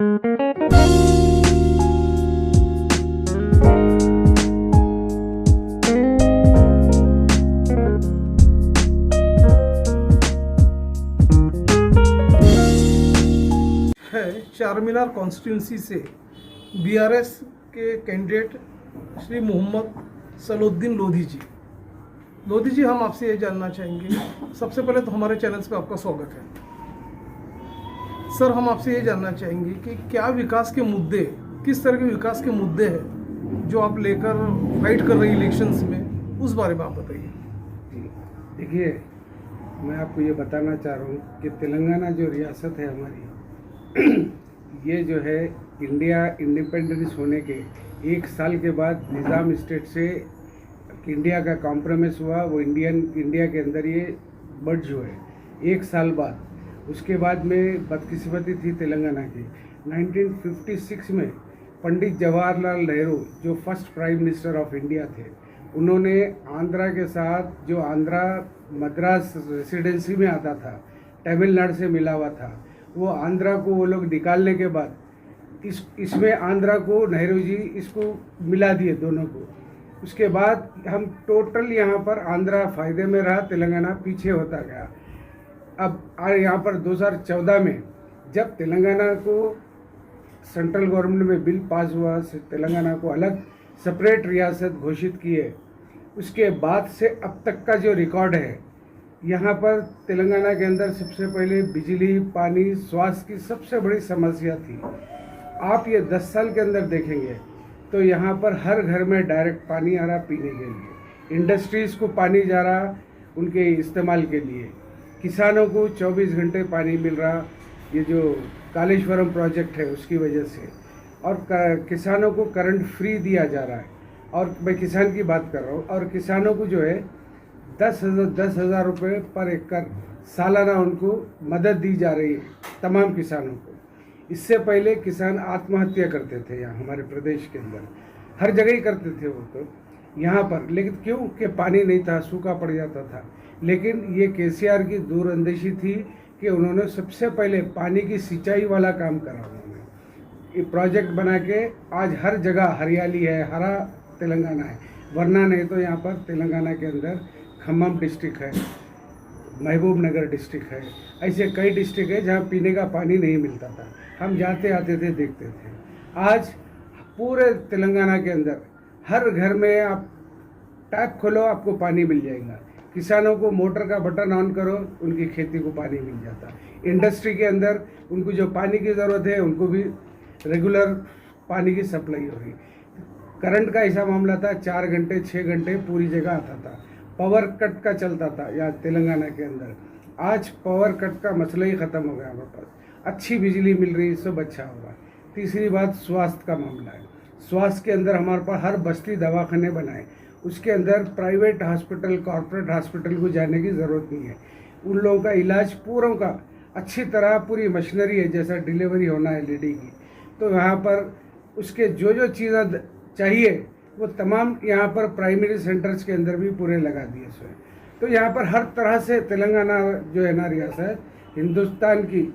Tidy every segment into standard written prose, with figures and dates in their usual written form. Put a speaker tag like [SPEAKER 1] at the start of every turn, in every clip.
[SPEAKER 1] Charminar constituency से BRS के candidate Shri Mohammad Salauddin Lodhi जी, हम आपसे ये जानना चाहेंगे। सबसे पहले तो हमारे चैनल्स पे आपका स्वागत है। सर, हम आपसे ये जानना चाहेंगे कि क्या विकास के मुद्दे, किस तरह के विकास के मुद्दे हैं जो आप लेकर फाइट कर रही इलेक्शंस में, उस बारे में आप बताइए।
[SPEAKER 2] देखिए, मैं आपको ये बताना चाह रहा हूँ कि तेलंगाना जो रियासत है हमारी ये जो है इंडिया इंडिपेंडेंस होने के 1 साल के बाद निज़ाम स्टेट से इंडिया का कॉम्प्रोमाइज़ हुआ, वो इंडिया के अंदर ये मर्ज हुए 1 साल बाद। उसके बाद में बदकिस्मती थी तेलंगाना की। 1956 में पंडित जवाहरलाल नेहरू जो first prime minister of India थे, उन्होंने आंध्रा के साथ, जो आंध्रा मद्रास रेसिडेंसी में आता था, तमिलनाडु से मिला हुआ था, वो आंध्रा को वो लोग निकालने के बाद इसमें आंध्रा को नेहरू जी इसको मिला दिए दोनों को। उसके बाद हम टोटल यहाँ पर आंध्रा फ़ायदे में रहा, तेलंगाना पीछे होता गया। अब यहाँ पर 2014 में जब तेलंगाना को सेंट्रल गवर्नमेंट में बिल पास हुआ, तेलंगाना को अलग सेपरेट रियासत घोषित किए, उसके बाद से अब तक का जो रिकॉर्ड है, यहाँ पर तेलंगाना के अंदर सबसे पहले बिजली, पानी, स्वास्थ्य की सबसे बड़ी समस्या थी। आप ये 10 साल के अंदर देखेंगे तो यहाँ पर हर घर में डायरेक्ट पानी आ रहा पीने के लिए, इंडस्ट्रीज़ को पानी जा रहा उनके इस्तेमाल के लिए, किसानों को 24 घंटे पानी मिल रहा, ये जो कालेश्वरम प्रोजेक्ट है उसकी वजह से, और किसानों को करंट फ्री दिया जा रहा है। और मैं किसान की बात कर रहा हूँ, और किसानों को जो है 10,000 रुपये पर एकड़ सालाना उनको मदद दी जा रही है तमाम किसानों को। इससे पहले किसान आत्महत्या करते थे यहाँ हमारे प्रदेश के अंदर, हर जगह ही करते थे वो तो यहाँ पर, लेकिन क्यों कि पानी नहीं था, सूखा पड़ जाता था। लेकिन ये केसीआर की दूरअंदेशी थी कि उन्होंने सबसे पहले पानी की सिंचाई वाला काम करा। उन्होंने ये प्रोजेक्ट बना के आज हर जगह हरियाली है, हरा तेलंगाना है। वरना नहीं तो यहाँ पर तेलंगाना के अंदर खम्मम डिस्ट्रिक्ट है, महबूब नगर डिस्ट्रिक्ट है, ऐसे कई डिस्ट्रिक्ट है जहाँ पीने का पानी नहीं मिलता था। हम जाते आते थे, देखते थे। आज पूरे तेलंगाना के अंदर हर घर में आप टैप खोलो, आपको पानी मिल जाएगा। किसानों को मोटर का बटन ऑन करो, उनकी खेती को पानी मिल जाता। इंडस्ट्री के अंदर उनको जो पानी की ज़रूरत है, उनको भी रेगुलर पानी की सप्लाई हो रही। करंट का ऐसा मामला था, 4 घंटे 6 घंटे पूरी जगह आता था। पावर कट का चलता था यहाँ तेलंगाना के अंदर। आज पावर कट का मसला ही ख़त्म हो गया हमारे पास, अच्छी बिजली मिल रही, सब अच्छा हो रहा। तीसरी बात स्वास्थ्य का मामला है। स्वास्थ्य के अंदर हमारे पास हर बस्ती दवाखाने बनाए, उसके अंदर प्राइवेट हॉस्पिटल, कॉर्पोरेट हॉस्पिटल को जाने की ज़रूरत नहीं है। उन लोगों का इलाज पूरों का अच्छी तरह, पूरी मशीनरी है, जैसा डिलीवरी होना है लेडी की, तो यहाँ पर उसके जो जो चीज़ें चाहिए वो तमाम यहाँ पर प्राइमरी सेंटर्स के अंदर भी पूरे लगा दिए सो। तो यहाँ पर हर तरह से तेलंगाना जो है ना रियासत, हिंदुस्तान की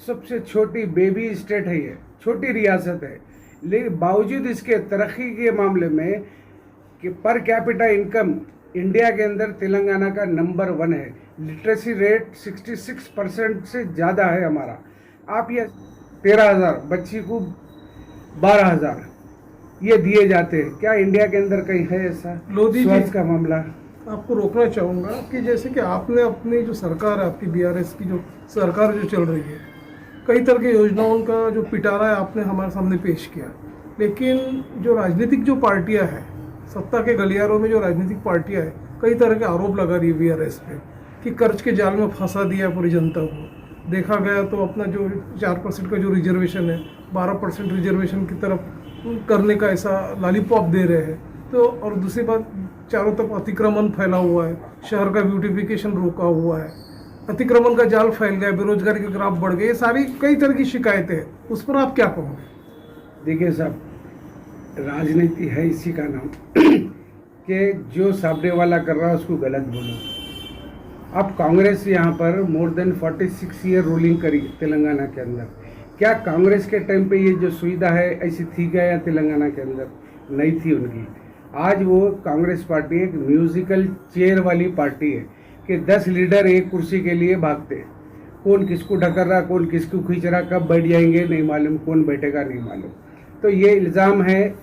[SPEAKER 2] सबसे छोटी बेबी स्टेट है, ये छोटी रियासत है, लेकिन बावजूद इसके तरक्की के मामले में कि पर कैपिटा इनकम इंडिया के अंदर तेलंगाना का नंबर 1 है। लिटरेसी रेट 66% से ज़्यादा है हमारा। आप ये 13,000 बच्ची को 12,000 ये दिए जाते हैं, क्या इंडिया के अंदर कहीं है ऐसा?
[SPEAKER 1] लोधी जी,
[SPEAKER 2] स्वास्थ्य का मामला
[SPEAKER 1] आपको रोकना चाहूँगा कि जैसे कि आपने अपनी जो सरकार है, आपकी बीआरएस की जो सरकार जो चल रही है, कई तरह की योजनाओं का जो पिटारा है आपने हमारे सामने पेश किया, लेकिन जो राजनीतिक जो पार्टियां हैं, सत्ता के गलियारों में जो राजनीतिक पार्टियां हैं, कई तरह के आरोप लगा रही है बीआरएस पे कि कर्ज के जाल में फंसा दिया पूरी जनता को। देखा गया तो अपना जो 4% का जो रिजर्वेशन है, 12% रिजर्वेशन की तरफ करने का ऐसा लॉलीपॉप दे रहे हैं। तो और दूसरी बात, चारों तरफ अतिक्रमण फैला हुआ है, शहर का ब्यूटिफिकेशन रोका हुआ है, अतिक्रमण का जाल फैल गया, बेरोजगारी के ग्राफ बढ़ गए, ये सारी कई तरह की शिकायतें हैं। उस पर आप क्या कहोगे?
[SPEAKER 2] देखिए साहब, राजनीति है इसी का नाम कि जो सामने वाला कर रहा है उसको गलत बोलो। अब कांग्रेस यहाँ पर मोर देन 46 ईयर रूलिंग करी तेलंगाना के अंदर, क्या कांग्रेस के टाइम पे ये जो सुविधा है ऐसी थी क्या या तेलंगाना के अंदर? नहीं थी उनकी। आज वो कांग्रेस पार्टी एक म्यूजिकल चेयर वाली पार्टी है कि 10 लीडर एक कुर्सी के लिए भागते, कौन किसको ढकर रहा, कौन किसको खींच रहा, कब बैठ जाएंगे नहीं मालूम, कौन बैठेगा नहीं मालूम। तो ये इल्ज़ाम है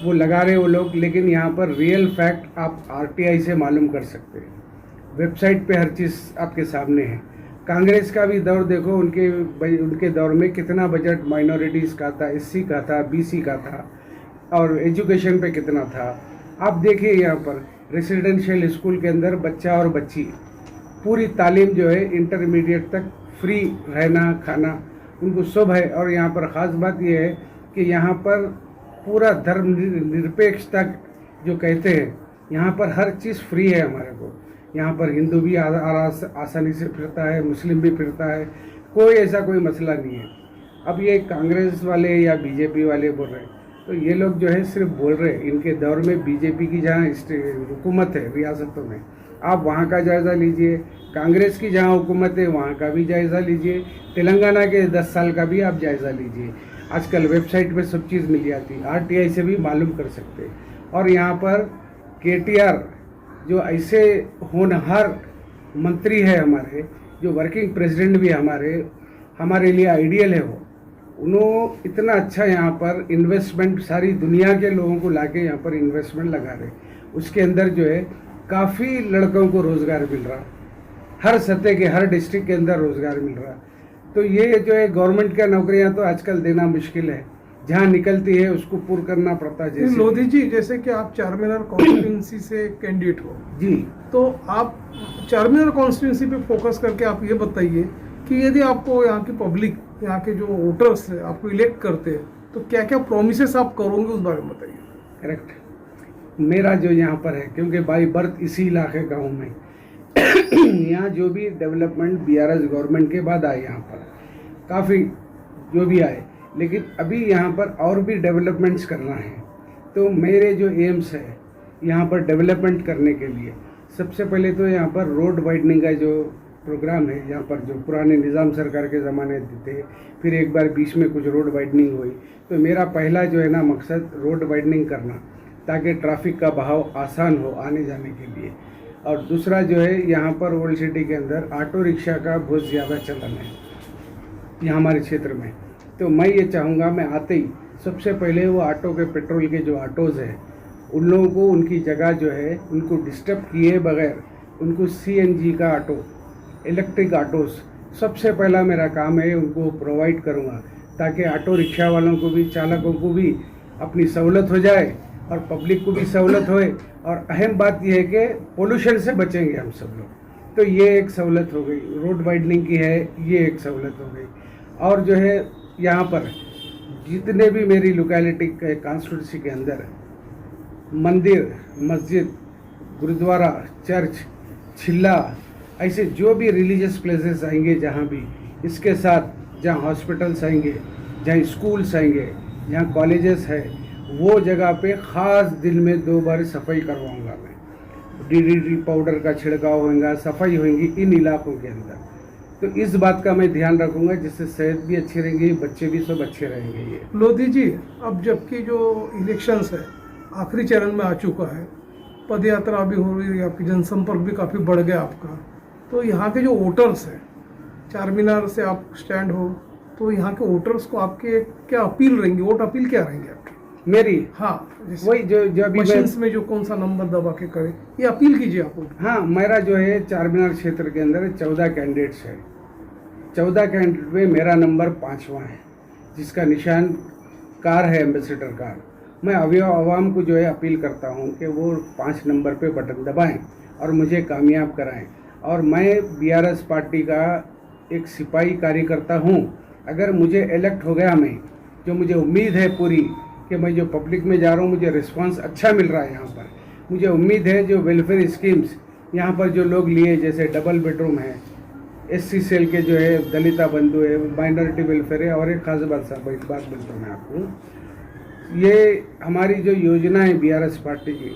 [SPEAKER 2] वो लगा रहे वो लोग, लेकिन यहाँ पर रियल फैक्ट आप आरटीआई से मालूम कर सकते हैं। वेबसाइट पे हर चीज़ आपके सामने है। कांग्रेस का भी दौर देखो, उनके दौर में कितना बजट माइनॉरिटीज़ का था, एससी का था, बीसी का था, और एजुकेशन पे कितना था। आप देखिए यहाँ पर रेसिडेंशियल स्कूल के अंदर बच्चा और बच्ची पूरी तालीम जो है इंटरमीडिएट तक फ्री, रहना खाना उनको सब है। और यहाँ पर ख़ास बात यह है कि यहाँ पर पूरा धर्म निरपेक्षता जो कहते हैं, यहाँ पर हर चीज़ फ्री है हमारे को। यहाँ पर हिंदू भी आसानी से फिरता है, मुस्लिम भी फिरता है, कोई ऐसा कोई मसला नहीं है। अब ये कांग्रेस वाले या बीजेपी वाले बोल रहे हैं, तो ये लोग जो है सिर्फ बोल रहे हैं। इनके दौर में बीजेपी की जहाँ हुकूमत है रियासतों में, आप वहाँ का जायज़ा लीजिए, कांग्रेस की जहाँ हुकूमत है वहाँ का भी जायज़ा लीजिए, तेलंगाना के 10 साल का भी आप जायज़ा लीजिए। आजकल वेबसाइट पे सब चीज़ मिल जाती है, आरटीआई से भी मालूम कर सकते। और यहाँ पर केटीआर जो ऐसे होनहार मंत्री है हमारे, जो वर्किंग प्रेसिडेंट भी हमारे लिए आइडियल है, वो उन्होंने इतना अच्छा यहाँ पर इन्वेस्टमेंट सारी दुनिया के लोगों को लाके यहाँ पर इन्वेस्टमेंट लगा रहे। उसके अंदर जो है काफ़ी लड़कों को रोज़गार मिल रहा, हर सतह के हर डिस्ट्रिक्ट के अंदर रोज़गार मिल रहा। तो ये जो है गवर्नमेंट का नौकरियाँ तो आजकल देना मुश्किल है, जहाँ निकलती है उसको पूर्ण करना पड़ता है। जैसे
[SPEAKER 1] लोधी जी, जैसे कि आप चारमीनार कॉन्स्टिट्यूंसी से कैंडिडेट हो
[SPEAKER 2] जी,
[SPEAKER 1] तो आप चारमीनार कॉन्स्टिट्यूंसी पे फोकस करके आप ये बताइए कि यदि आपको यहाँ की पब्लिक, यहाँ के जो वोटर्स है आपको इलेक्ट करते हैं, तो क्या क्या प्रोमिसेस आप करोगे उस बारे में बताइए।
[SPEAKER 2] करेक्ट। मेरा जो यहाँ पर है, क्योंकि बाई बर्थ इसी इलाके का हूँ मैं, यहाँ जो भी डेवलपमेंट बीआरएस गवर्नमेंट के बाद आए, यहाँ पर काफ़ी जो भी आए, लेकिन अभी यहाँ पर और भी डेवलपमेंट्स करना है। तो मेरे जो एम्स है यहाँ पर डेवलपमेंट करने के लिए, सबसे पहले तो यहाँ पर रोड वाइडनिंग का जो प्रोग्राम है, यहाँ पर जो पुराने निज़ाम सरकार के ज़माने थे, फिर एक बार बीच में कुछ रोड वाइडनिंग हुई, तो मेरा पहला जो है ना मकसद रोड वाइडनिंग करना, ताकि ट्रैफिक का बहाव आसान हो आने जाने के लिए। और दूसरा जो है, यहाँ पर ओल्ड सिटी के अंदर ऑटो रिक्शा का बहुत ज़्यादा चलन है यहाँ हमारे क्षेत्र में। तो मैं ये चाहूँगा, मैं आते ही सबसे पहले वो ऑटो के पेट्रोल के जो ऑटोज़ हैं उन लोगों को उनकी जगह जो है उनको डिस्टर्ब किए बगैर उनको सीएनजी का ऑटो, इलेक्ट्रिक ऑटोज़ सबसे पहला मेरा काम है उनको प्रोवाइड करूँगा, ताकि ऑटो रिक्शा वालों को भी, चालकों को भी अपनी सहूलत हो जाए और पब्लिक को भी सहूलत होए। और अहम बात यह है कि पोल्यूशन से बचेंगे हम सब लोग। तो ये एक सहूलत हो गई, रोड वाइडनिंग की है, ये एक सहूलत हो गई। और जो है यहाँ पर जितने भी मेरी लोकेलिटी के कॉन्स्टिट्यूंसी के अंदर मंदिर, मस्जिद, गुरुद्वारा, चर्च, छिल्ला, ऐसे जो भी रिलीजियस प्लेसेस आएंगे जहाँ भी, इसके साथ जहाँ हॉस्पिटल्स आएंगे, जहाँ स्कूल्स आएंगे, जहाँ कॉलेजेस है, वो जगह पे ख़ास दिन में 2 बार सफाई करवाऊँगा मैं। डीडीटी पाउडर का छिड़काव होगा, सफाई होगी इन इलाकों के अंदर। तो इस बात का मैं ध्यान रखूँगा, जिससे सेहत भी अच्छी रहेंगी, बच्चे भी सब अच्छे रहेंगे। ये
[SPEAKER 1] लोधी जी, अब जबकि जो इलेक्शंस है आखिरी चरण में आ चुका है, पद यात्रा भी हो रही है, आपकी जनसंपर्क भी काफ़ी बढ़ गया आपका, तो यहाँ के जो वोटर्स हैं, चारमीनार से आप स्टैंड हो, तो यहाँ के वोटर्स को आपके क्या अपील रहेंगी, वोट अपील क्या रहेंगी आपकी?
[SPEAKER 2] मेरी,
[SPEAKER 1] हाँ,
[SPEAKER 2] वही जो अभी
[SPEAKER 1] मशीन्स में जो कौन सा नंबर दबा के करे, ये अपील कीजिए आप।
[SPEAKER 2] हाँ, मेरा जो है चारमीनार क्षेत्र के अंदर 14 कैंडिडेट्स है। 14 कैंडिडेट में मेरा नंबर 5वां है, जिसका निशान कार है, एम्बेसडर कार। मैं आवाम को जो है अपील करता हूँ कि वो 5 नंबर पे बटन दबाएं और मुझे कामयाब कराएं। और मैं बीआरएस पार्टी का एक सिपाही कार्यकर्ता हूँ। अगर मुझे इलेक्ट हो गया, मैं जो मुझे उम्मीद है पूरी कि मैं जो पब्लिक में जा रहा हूँ मुझे रिस्पांस अच्छा मिल रहा है यहाँ पर, मुझे उम्मीद है जो वेलफेयर स्कीम्स यहाँ पर जो लोग लिए, जैसे डबल बेडरूम है, एससी सेल के जो है दलिता बंधु है, माइनॉरिटी वेलफेयर है, और एक खास बात बोलता हूँ मैं आपको, ये हमारी जो योजना है बीआरएस पार्टी की,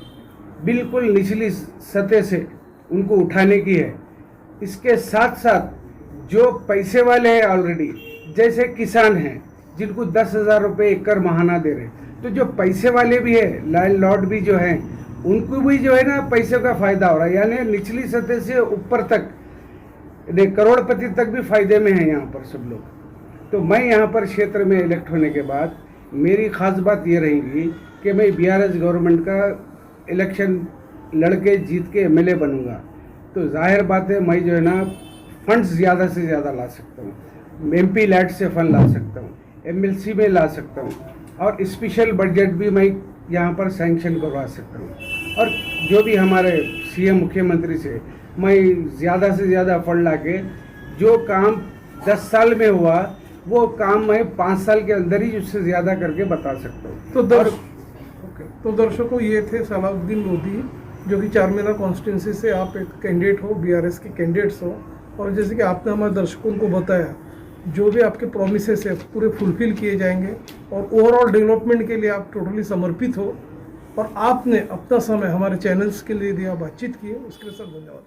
[SPEAKER 2] बिल्कुल निचली सतह से उनको उठाने की है। इसके साथ साथ जो पैसे वाले हैं ऑलरेडी, जैसे किसान हैं जिनको 10,000 रुपये एकड़ महाना दे रहे, तो जो पैसे वाले भी है, लैंडलॉर्ड भी जो हैं, उनको भी जो है ना पैसे का फायदा हो रहा है, यानी निचली सतह से ऊपर तक करोड़पति तक भी फायदे में है यहाँ पर सब लोग। तो मैं यहाँ पर क्षेत्र में इलेक्ट होने के बाद मेरी खास बात ये रहेगी कि मैं बीआरएस गवर्नमेंट का इलेक्शन लड़के जीत के एमएलए बनूंगा, तो जाहिर बात है मैं जो है ना फंड्स ज़्यादा से ज़्यादा ला सकता हूँ, एमपी लैट से फंड ला सकता हूँ, एमएलसी में ला सकता हूँ, और स्पेशल बजट भी मैं यहाँ पर सैंक्शन करवा सकता हूँ, और जो भी हमारे सीएम मुख्यमंत्री से मैं ज़्यादा से ज़्यादा फंड ला के जो काम 10 साल में हुआ वो काम मैं 5 साल के अंदर ही उससे ज़्यादा करके बता सकता हूँ।
[SPEAKER 1] तो दर्शकों, ये थे सलाउद्दीन लोधी, जो कि चारमीनार कॉन्स्टिट्यूंसी से आप एक कैंडिडेट हो, बीआरएस के कैंडिडेट्स हो, और जैसे कि आपने हमारे दर्शकों को बताया, जो भी आपके प्रोमिसेस है पूरे फुलफिल किए जाएंगे, और ओवरऑल डेवलपमेंट के लिए आप टोटली समर्पित हो, और आपने अपना समय हमारे चैनल्स के लिए दिया, बातचीत की, उसके लिए सर धन्यवाद।